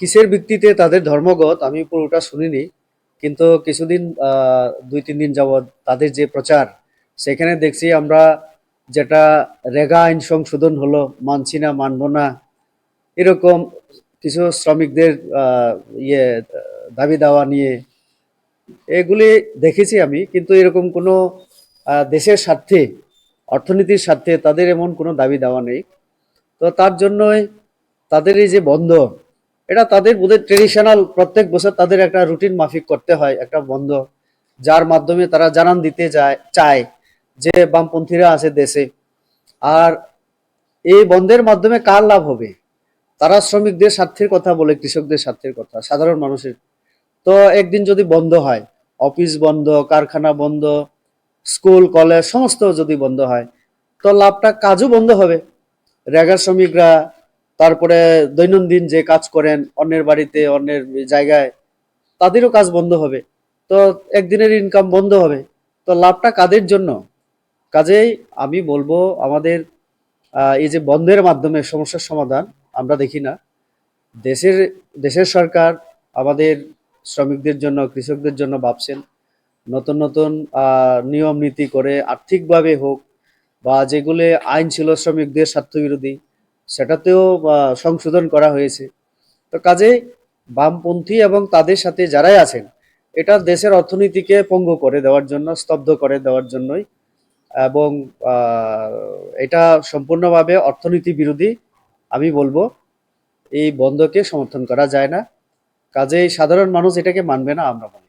কিসের ভিত্তিতে তাদের ধর্মগত আমি পুরোটা শুনিনি, কিন্তু কিছুদিন ২-৩ দিন যাবৎ তাদের যে প্রচার, সেখানে দেখছি আমরা যেটা রেগা আইন সংশোধন হলো, মানছি না, মানব না, এরকম কিছু শ্রমিকদের ইয়ে দাবি দাওয়া নিয়ে এগুলি দেখেছি আমি, কিন্তু এরকম কোনো দেশের স্বার্থে, অর্থনীতির স্বার্থে তাদের এমন কোনো দাবি দাওয়া নেই। তো তার জন্যই তাদের এই যে বন্ধ, এটা তাদের বোধহয় ট্রেডিশনাল, প্রত্যেক বছর তাদের একটা রুটিন মাফিক করতে হয় একটা বন্ধ, যার মাধ্যমে তারা জানান দিতে চায় যে বামপন্থীরা আছে দেশে। আর এই বন্ধের মাধ্যমে কার লাভ হবে? তারা শ্রমিকদের স্বার্থের কথা বলে, কৃষকদের স্বার্থের কথা, সাধারণ মানুষের। তো একদিন যদি বন্ধ হয়, অফিস বন্ধ, কারখানা বন্ধ, স্কুল কলেজ সমস্ত যদি বন্ধ হয়, তো লাভটা, কাজও বন্ধ হবে। রেগার শ্রমিকরা তারপরে দৈনন্দিন যে কাজ করেন অন্যের বাড়িতে, অন্যের জায়গায়, তাদেরও কাজ বন্ধ হবে। তো একদিনের ইনকাম বন্ধ হবে। তো লাভটা কাদের জন্য? কাজেই আমি বলবো, আমাদের এই যে বন্ধের মাধ্যমে সমস্যার সমাধান আমরা দেখি না। দেশের দেশের সরকার আমাদের শ্রমিকদের জন্য, কৃষকদের জন্য ভাবছেন। নতুন নতুন নিয়ম নীতি করে, আর্থিকভাবে হোক, বা যেগুলো আইন ছিল শ্রমিকদের স্বার্থবিরোধী, সেটাতেও সংশোধন করা হয়েছে। তো কাজেই বামপন্থী এবং তাদের সাথে যারাই আছেন, এটা দেশের অর্থনীতিকে পঙ্গু করে দেওয়ার জন্য, স্তব্ধ করে দেওয়ার জন্যই। এবং আহ, এটা সম্পূর্ণভাবে অর্থনীতি বিরোধী। আমি বলবো এই বন্ধকে সমর্থন করা যায় না। কাজেই সাধারণ মানুষ এটাকে মানবে না, আমরা মানব।